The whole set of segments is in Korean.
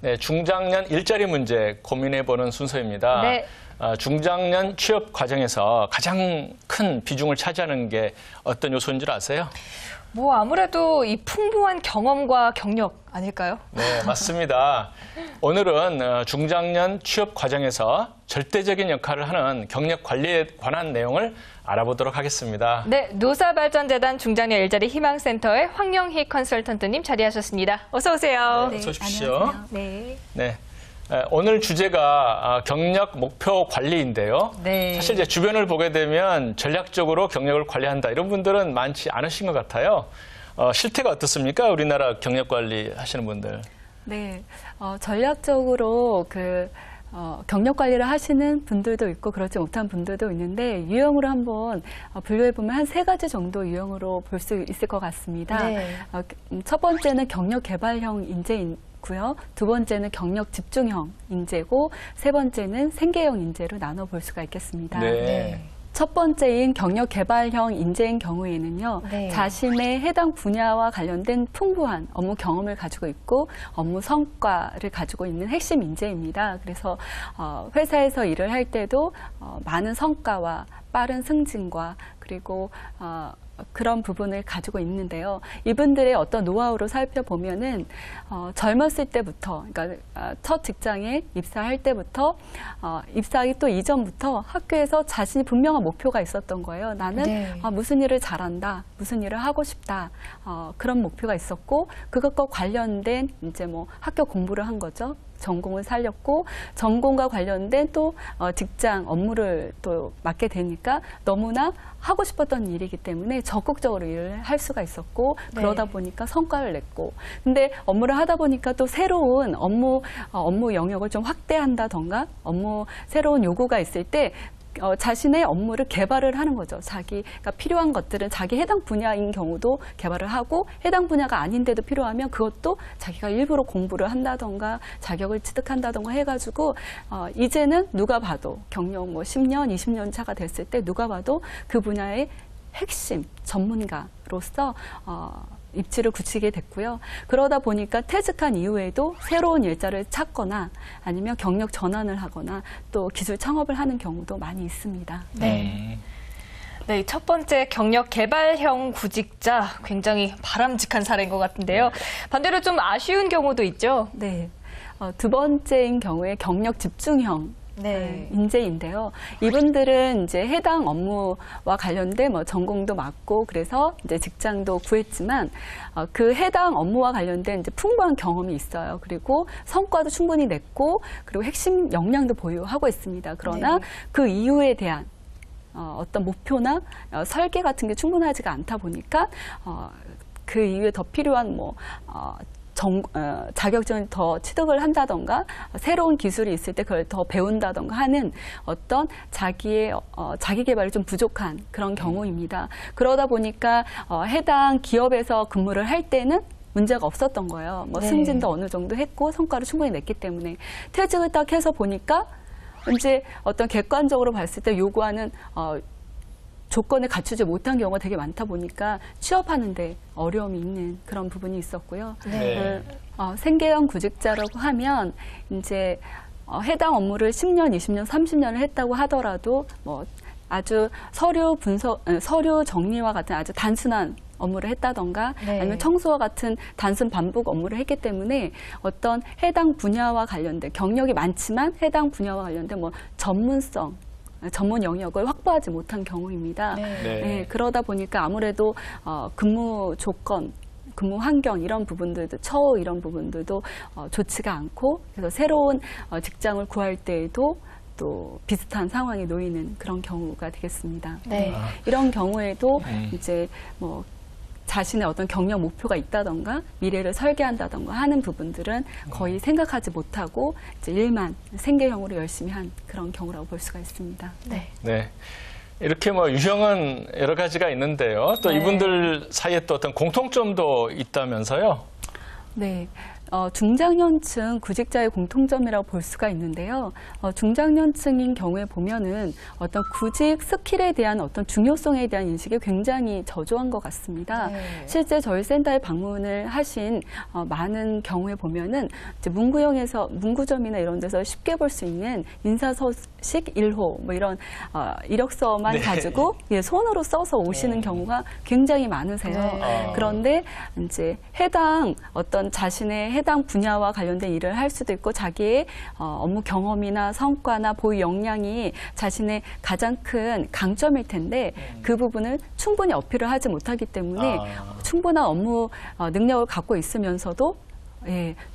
네, 중장년 일자리 문제 고민해보는 순서입니다. 네. 중장년 취업 과정에서 가장 큰 비중을 차지하는 게 어떤 요소인 줄 아세요? 뭐 아무래도 이 풍부한 경험과 경력 아닐까요? 네, 맞습니다. 오늘은 중장년 취업 과정에서 절대적인 역할을 하는 경력 관리에 관한 내용을 알아보도록 하겠습니다. 네, 노사발전재단 중장년 일자리 희망센터의 황영희 컨설턴트님 자리하셨습니다. 어서 오세요. 네, 어서 오십시오. 네. 네. 오늘 주제가 경력 목표 관리인데요. 네. 사실 이제 주변을 보게 되면 전략적으로 경력을 관리한다 이런 분들은 많지 않으신 것 같아요. 실태가 어떻습니까? 우리나라 경력 관리 하시는 분들. 네, 전략적으로 경력 관리를 하시는 분들도 있고 그렇지 못한 분들도 있는데 유형으로 한번 분류해 보면 한 3가지 정도 유형으로 볼 수 있을 것 같습니다. 네. 첫 번째는 경력 개발형 인재고요. 두 번째는 경력 집중형 인재고 세 번째는 생계형 인재로 나눠 볼 수가 있겠습니다. 네. 첫 번째인 경력 개발형 인재인 경우에는요, 네. 자신의 해당 분야와 관련된 풍부한 업무 경험을 가지고 있고 업무 성과를 가지고 있는 핵심 인재입니다. 그래서 회사에서 일을 할 때도 많은 성과와 빠른 승진과 그리고 그런 부분을 가지고 있는데요. 이분들의 어떤 노하우로 살펴보면은 젊었을 때부터, 그러니까 첫 직장에 입사할 때부터 입사하기 또 이전부터 학교에서 자신이 분명한 목표가 있었던 거예요. 나는 네. 무슨 일을 잘한다, 무슨 일을 하고 싶다, 그런 목표가 있었고 그것과 관련된 이제 뭐 학교 공부를 한 거죠. 전공을 살렸고 전공과 관련된 또 직장 업무를 또 맡게 되니까 너무나 하고 싶었던 일이기 때문에 적극적으로 일을 할 수가 있었고 네. 그러다 보니까 성과를 냈고 근데 업무를 하다 보니까 또 새로운 업무 영역을 좀 확대한다던가 새로운 요구가 있을 때 자신의 업무를 개발을 하는 거죠. 자기가 필요한 것들은 자기 해당 분야인 경우도 개발을 하고 해당 분야가 아닌데도 필요하면 그것도 자기가 일부러 공부를 한다던가 자격을 취득한다던가 해가지고 이제는 누가 봐도 경력 10년, 20년 차가 됐을 때 누가 봐도 그 분야의 핵심 전문가로서 입지를 굳히게 됐고요. 그러다 보니까 퇴직한 이후에도 새로운 일자를 찾거나 아니면 경력 전환을 하거나 또 기술 창업을 하는 경우도 많이 있습니다. 네. 네, 첫 번째 경력 개발형 구직자 굉장히 바람직한 사례인 것 같은데요. 반대로 좀 아쉬운 경우도 있죠. 네. 두 번째인 경우에 경력 집중형 네. 인재인데요. 이분들은 이제 해당 업무와 관련된 전공도 맡고 그래서 이제 직장도 구했지만 그 해당 업무와 관련된 이제 풍부한 경험이 있어요. 그리고 성과도 충분히 냈고 그리고 핵심 역량도 보유하고 있습니다. 그러나 네. 그 이유에 대한 어떤 목표나 설계 같은 게 충분하지가 않다 보니까 그 이후에 더 필요한 자격증을 더 취득을 한다던가 새로운 기술이 있을 때 그걸 더 배운다던가 하는 어떤 자기 개발이 좀 부족한 그런 경우입니다. 그러다 보니까 해당 기업에서 근무를 할 때는 문제가 없었던 거예요. 네. 승진도 어느 정도 했고 성과를 충분히 냈기 때문에 퇴직을 딱 해서 보니까 이제 어떤 객관적으로 봤을 때 요구하는 조건을 갖추지 못한 경우가 되게 많다 보니까 취업하는데 어려움이 있는 그런 부분이 있었고요. 네. 생계형 구직자라고 하면 이제 해당 업무를 10년, 20년, 30년을 했다고 하더라도 아주 서류 정리와 같은 아주 단순한 업무를 했다던가 네. 아니면 청소와 같은 단순 반복 업무를 했기 때문에 어떤 해당 분야와 관련된 경력이 많지만 해당 분야와 관련된 전문 영역을 확보하지 못한 경우입니다. 네. 네. 네, 그러다 보니까 아무래도 근무 조건, 근무 환경 이런 부분들도 처우 이런 부분들도 좋지가 않고 그래서 새로운 직장을 구할 때에도 또 비슷한 상황에 놓이는 그런 경우가 되겠습니다. 네. 이런 경우에도 이제 자신의 어떤 경력 목표가 있다던가 미래를 설계한다던가 하는 부분들은 거의 생각하지 못하고 이제 일만 생계형으로 열심히 한 그런 경우라고 볼 수가 있습니다. 네. 네. 이렇게 유형은 여러 가지가 있는데요. 또 네. 이분들 사이에 또 어떤 공통점도 있다면서요? 네. 중장년층 구직자의 공통점이라고 볼 수가 있는데요. 중장년층인 경우에 보면은 어떤 구직 스킬에 대한 어떤 중요성에 대한 인식이 굉장히 저조한 것 같습니다. 네. 실제 저희 센터에 방문을 하신 많은 경우에 보면은 이제 문구점이나 이런 데서 쉽게 볼 수 있는 인사서식 1호 뭐 이런 이력서만 네. 가지고 손으로 써서 오시는 경우가 굉장히 많으세요. 네. 그런데 이제 해당 어떤 자신의 해당 분야와 관련된 일을 할 수도 있고 자기의 업무 경험이나 성과나 보유 역량이 자신의 가장 큰 강점일 텐데 그 부분을 충분히 어필을 하지 못하기 때문에 충분한 업무 능력을 갖고 있으면서도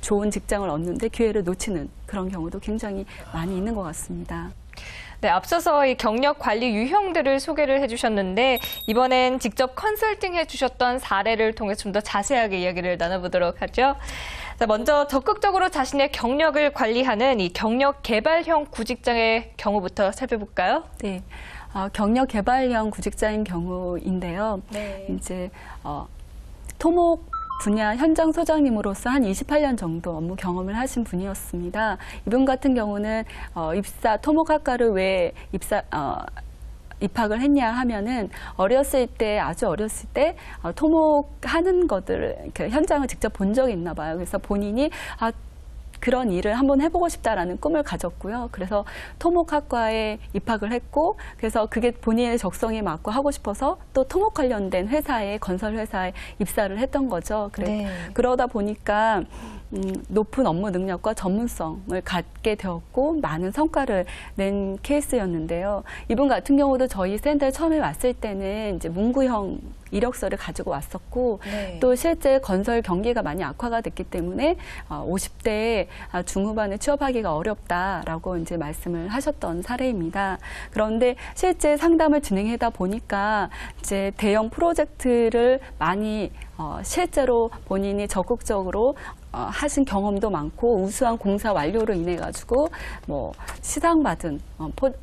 좋은 직장을 얻는데 기회를 놓치는 그런 경우도 굉장히 많이 있는 것 같습니다. 네, 앞서서 이 경력 관리 유형들을 소개를 해주셨는데 이번엔 직접 컨설팅 해주셨던 사례를 통해 좀 더 자세하게 이야기를 나눠보도록 하죠. 자, 먼저 적극적으로 자신의 경력을 관리하는 이 경력 개발형 구직장의 경우부터 살펴볼까요? 네, 경력 개발형 구직자인 경우인데요. 네. 이제 토목 분야 현장 소장님으로서 한 28년 정도 업무 경험을 하신 분이었습니다. 이분 같은 경우는 토목학과를 왜 입학을 했냐 하면은 아주 어렸을 때 토목하는 것들 현장을 직접 본 적이 있나 봐요. 그래서 본인이 그런 일을 한번 해보고 싶다라는 꿈을 가졌고요. 그래서 토목학과에 입학을 했고, 그래서 그게 본인의 적성에 맞고 하고 싶어서 또 토목 관련된 건설 회사에 입사를 했던 거죠. 네. 그러다 보니까 높은 업무 능력과 전문성을 갖게 되었고 많은 성과를 낸 케이스였는데요. 이분 같은 경우도 저희 센터에 처음에 왔을 때는 이제 문구형 이력서를 가지고 왔었고 네. 또 실제 건설 경기가 많이 악화가 됐기 때문에 50대 중후반에 취업하기가 어렵다라고 이제 말씀을 하셨던 사례입니다. 그런데 실제 상담을 진행하다 보니까 이제 대형 프로젝트를 많이 실제로 본인이 적극적으로 하신 경험도 많고 우수한 공사 완료로 인해 가지고 뭐 시상받은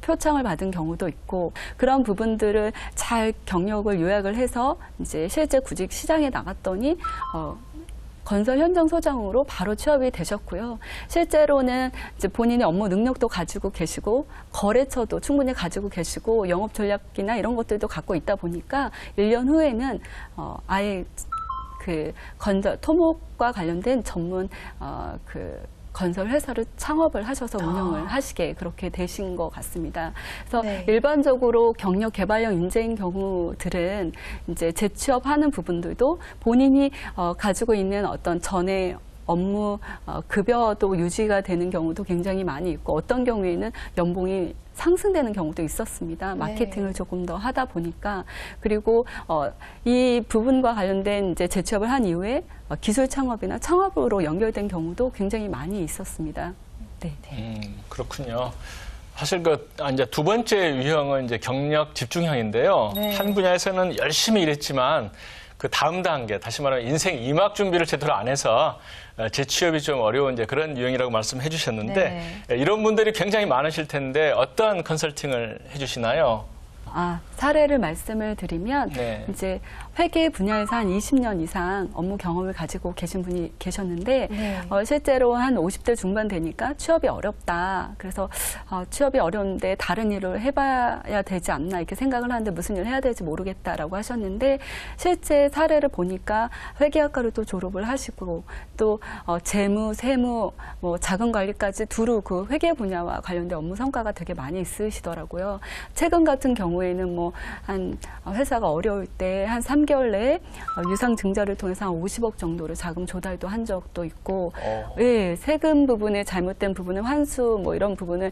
표창을 받은 경우도 있고 그런 부분들을 잘 경력을 요약을 해서 이제 실제 구직 시장에 나갔더니 건설 현장 소장으로 바로 취업이 되셨고요. 실제로는 이제 본인의 업무 능력도 가지고 계시고 거래처도 충분히 가지고 계시고 영업 전략이나 이런 것들도 갖고 있다 보니까 1년 후에는 아예 토목과 관련된 전문 건설 회사를 창업을 하셔서 운영을 하시게 그렇게 되신 것 같습니다. 그래서 네. 일반적으로 경력 개발형 인재인 경우들은 이제 재취업하는 부분들도 본인이 가지고 있는 어떤 전에 업무 급여도 유지가 되는 경우도 굉장히 많이 있고 어떤 경우에는 연봉이 상승되는 경우도 있었습니다. 마케팅을 조금 더 하다 보니까 그리고 이 부분과 관련된 이제 재취업을 한 이후에 기술 창업이나 창업으로 연결된 경우도 굉장히 많이 있었습니다. 네. 그렇군요. 사실 이제 두 번째 유형은 이제 경력 집중형인데요. 네. 한 분야에서는 열심히 일했지만 그 다음 단계, 다시 말하면 인생 2막 준비를 제대로 안 해서 재취업이 좀 어려운 이제 그런 유형이라고 말씀해 주셨는데 이런 분들이 굉장히 많으실 텐데 어떤 컨설팅을 해 주시나요? 사례를 말씀을 드리면 네. 이제 회계 분야에서 한 20년 이상 업무 경험을 가지고 계신 분이 계셨는데 네. 실제로 한 50대 중반 되니까 취업이 어렵다. 그래서 취업이 어려운데 다른 일을 해봐야 되지 않나 이렇게 생각을 하는데 무슨 일을 해야 될지 모르겠다라고 하셨는데 실제 사례를 보니까 회계학과를 또 졸업을 하시고 또 재무, 세무, 뭐 자금 관리까지 두루 그 회계 분야와 관련된 업무 성과가 되게 많이 있으시더라고요. 최근 같은 경우에는 뭐 한 회사가 어려울 때 한 3개월 내에 유상 증자를 통해서 한 50억 정도를 자금 조달도 한 적도 있고, 예, 세금 부분에 잘못된 부분을 환수 뭐 이런 부분을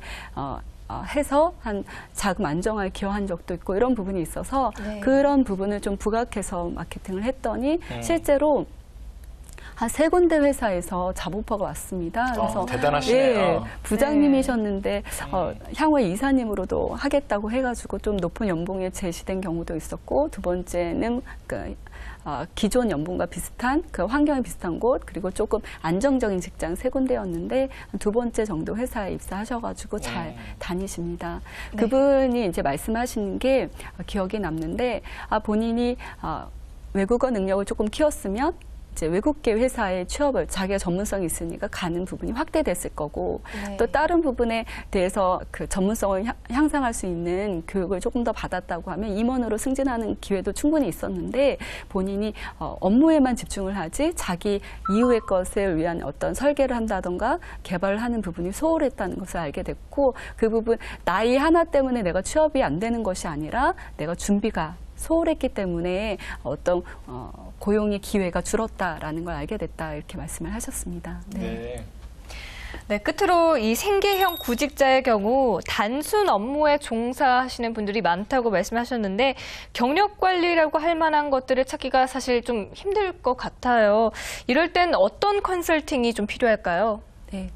해서 한 자금 안정화에 기여한 적도 있고 이런 부분이 있어서 네. 그런 부분을 좀 부각해서 마케팅을 했더니 실제로 한 3군데 회사에서 잡오퍼가 왔습니다. 그래서 대단하시네요. 예, 부장님이셨는데 향후에 이사님으로도 하겠다고 해가지고 좀 높은 연봉에 제시된 경우도 있었고 두 번째는 기존 연봉과 비슷한 그 환경이 비슷한 곳 그리고 조금 안정적인 직장 3군데였는데 두 번째 정도 회사에 입사하셔가지고 잘 다니십니다. 네. 그분이 이제 말씀하신 게 기억에 남는데 본인이 외국어 능력을 조금 키웠으면 이제 외국계 회사에 취업을 자기가 전문성이 있으니까 가는 부분이 확대됐을 거고 네. 또 다른 부분에 대해서 그 전문성을 향상할 수 있는 교육을 조금 더 받았다고 하면 임원으로 승진하는 기회도 충분히 있었는데 본인이 업무에만 집중을 하지 자기 이후의 것을 위한 어떤 설계를 한다던가 개발을 하는 부분이 소홀했다는 것을 알게 됐고 그 부분 나이 하나 때문에 내가 취업이 안 되는 것이 아니라 내가 준비가 소홀했기 때문에 어떤 고용의 기회가 줄었다라는 걸 알게 됐다 이렇게 말씀을 하셨습니다. 네. 네, 끝으로 이 생계형 구직자의 경우 단순 업무에 종사하시는 분들이 많다고 말씀하셨는데 경력 관리라고 할 만한 것들을 찾기가 사실 좀 힘들 것 같아요. 이럴 땐 어떤 컨설팅이 좀 필요할까요? 네.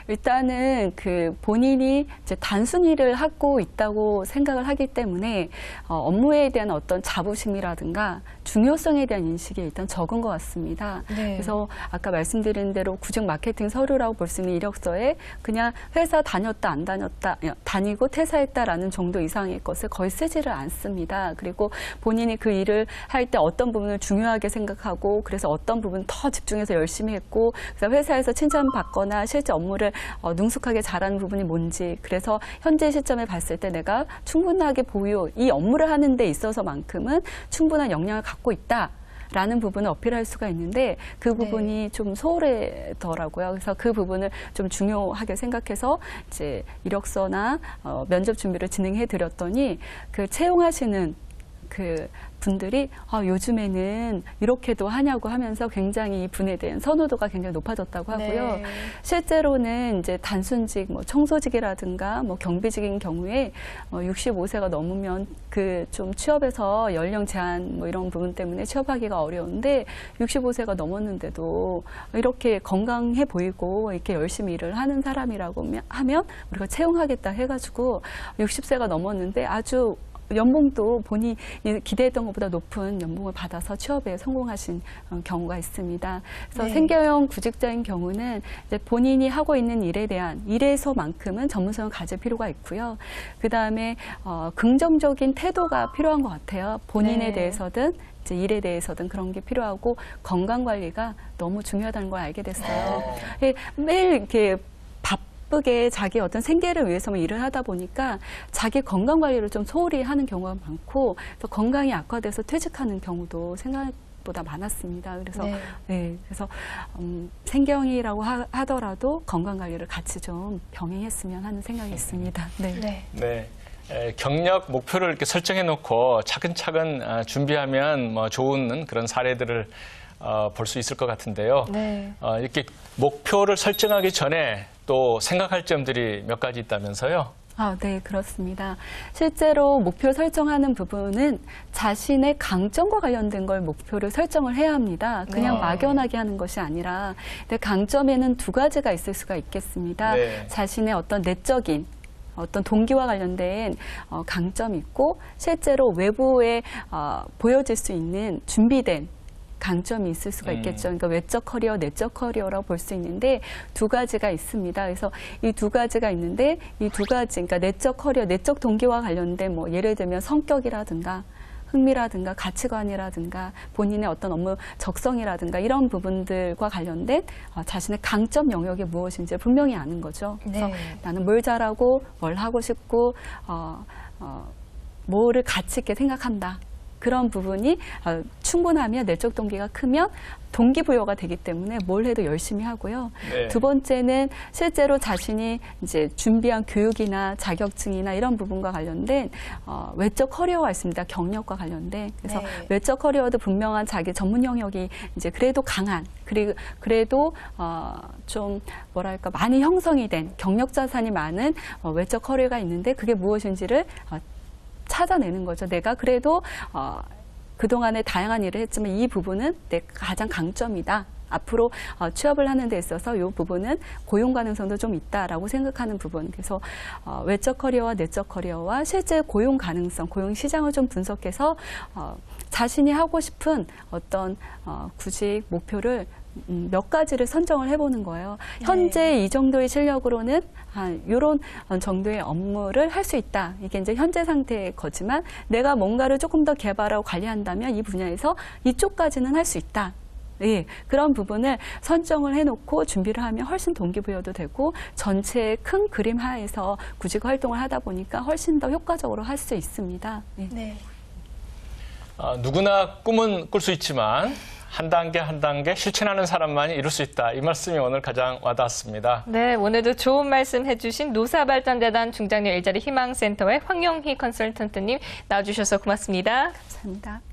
일단은 그 본인이 이제 단순 일을 하고 있다고 생각을 하기 때문에 업무에 대한 어떤 자부심이라든가 중요성에 대한 인식이 일단 적은 것 같습니다. 네. 그래서 아까 말씀드린 대로 구직 마케팅 서류라고 볼 수 있는 이력서에 그냥 회사 다녔다 안 다녔다 다니고 퇴사했다라는 정도 이상의 것을 거의 쓰지를 않습니다. 그리고 본인이 그 일을 할 때 어떤 부분을 중요하게 생각하고 그래서 어떤 부분 더 집중해서 열심히 했고 그래서 회사에서 칭찬받거나 실제 업무를 능숙하게 잘하는 부분이 뭔지 그래서 현재 시점에 봤을 때 내가 충분하게 이 업무를 하는 데 있어서만큼은 충분한 역량을 갖고 있다라는 부분을 어필할 수가 있는데 그 부분이 좀 소홀하더라고요. 그래서 그 부분을 좀 중요하게 생각해서 이제 이력서나 면접 준비를 진행해 드렸더니 그 채용하시는 그 분들이 요즘에는 이렇게도 하냐고 하면서 굉장히 이 분에 대한 선호도가 굉장히 높아졌다고 하고요. 네. 실제로는 이제 단순직, 청소직이라든가 경비직인 경우에 65세가 넘으면 그 좀 취업에서 연령 제한 이런 부분 때문에 취업하기가 어려운데 65세가 넘었는데도 이렇게 건강해 보이고 이렇게 열심히 일을 하는 사람이라고 하면 우리가 채용하겠다 해가지고 60세가 넘었는데 아주 연봉도 본인이 기대했던 것보다 높은 연봉을 받아서 취업에 성공하신 경우가 있습니다. 그래서 네. 생계형 구직자인 경우는 이제 본인이 하고 있는 일에 대한 일에서만큼은 전문성을 가질 필요가 있고요. 그 다음에 긍정적인 태도가 필요한 것 같아요. 본인에 네. 대해서든 이제 일에 대해서든 그런 게 필요하고 건강 관리가 너무 중요하다는 걸 알게 됐어요. 매일 이렇게 바쁘게 자기 어떤 생계를 위해서만 일을 하다 보니까 자기 건강 관리를 좀 소홀히 하는 경우가 많고 또 건강이 악화돼서 퇴직하는 경우도 생각보다 많았습니다. 그래서 그래서 생경이라고 하더라도 건강 관리를 같이 좀 병행했으면 하는 생각이 있습니다. 네. 경력 목표를 이렇게 설정해 놓고 차근차근 준비하면 좋은 그런 사례들을 볼 수 있을 것 같은데요. 네. 이렇게 목표를 설정하기 전에 또 생각할 점들이 몇 가지 있다면서요? 네, 그렇습니다. 실제로 목표 설정하는 부분은 자신의 강점과 관련된 걸 목표를 설정을 해야 합니다. 그냥 막연하게 하는 것이 아니라 근데 강점에는 두 가지가 있을 수가 있겠습니다. 네. 자신의 어떤 내적인 어떤 동기와 관련된 강점이 있고 실제로 외부에 보여질 수 있는 준비된 강점이 있을 수가 있겠죠. 그러니까 외적 커리어, 내적 커리어라고 볼 수 있는데 두 가지가 있습니다. 그래서 이 두 가지가 있는데 이 두 가지, 그러니까 내적 커리어, 내적 동기와 관련된 예를 들면 성격이라든가 흥미라든가 가치관이라든가 본인의 어떤 업무 적성이라든가 이런 부분들과 관련된 자신의 강점 영역이 무엇인지 분명히 아는 거죠. 그래서 나는 뭘 잘하고 뭘 하고 싶고 뭐를 가치 있게 생각한다. 그런 부분이 충분하면 내적 동기가 크면 동기부여가 되기 때문에 뭘 해도 열심히 하고요. 네. 두 번째는 실제로 자신이 이제 준비한 교육이나 자격증이나 이런 부분과 관련된 외적 커리어가 있습니다. 경력과 관련된. 그래서 외적 커리어도 분명한 자기 전문 영역이 이제 그래도 강한 그래도 좀 뭐랄까 많이 형성이 된 경력 자산이 많은 외적 커리어가 있는데 그게 무엇인지를 찾아내는 거죠. 내가 그래도 그동안에 다양한 일을 했지만 이 부분은 내 가장 강점이다. 앞으로 취업을 하는 데 있어서 이 부분은 고용 가능성도 좀 있다라고 생각하는 부분. 그래서 외적 커리어와 내적 커리어와 실제 고용 가능성, 고용 시장을 좀 분석해서 자신이 하고 싶은 어떤 구직 목표를 몇 가지를 선정을 해보는 거예요. 현재 이 정도의 실력으로는 이런 정도의 업무를 할 수 있다. 이게 이제 현재 상태의 거지만 내가 뭔가를 조금 더 개발하고 관리한다면 이 분야에서 이쪽까지는 할 수 있다. 예, 그런 부분을 선정을 해놓고 준비를 하면 훨씬 동기부여도 되고 전체 큰 그림 하에서 구직 활동을 하다 보니까 훨씬 더 효과적으로 할 수 있습니다. 예. 네. 누구나 꿈은 꿀 수 있지만 한 단계 한 단계 실천하는 사람만이 이룰 수 있다. 이 말씀이 오늘 가장 와닿았습니다. 네, 오늘도 좋은 말씀 해주신 노사발전재단 중장년 일자리 희망센터의 황영희 컨설턴트님 나와주셔서 고맙습니다. 감사합니다.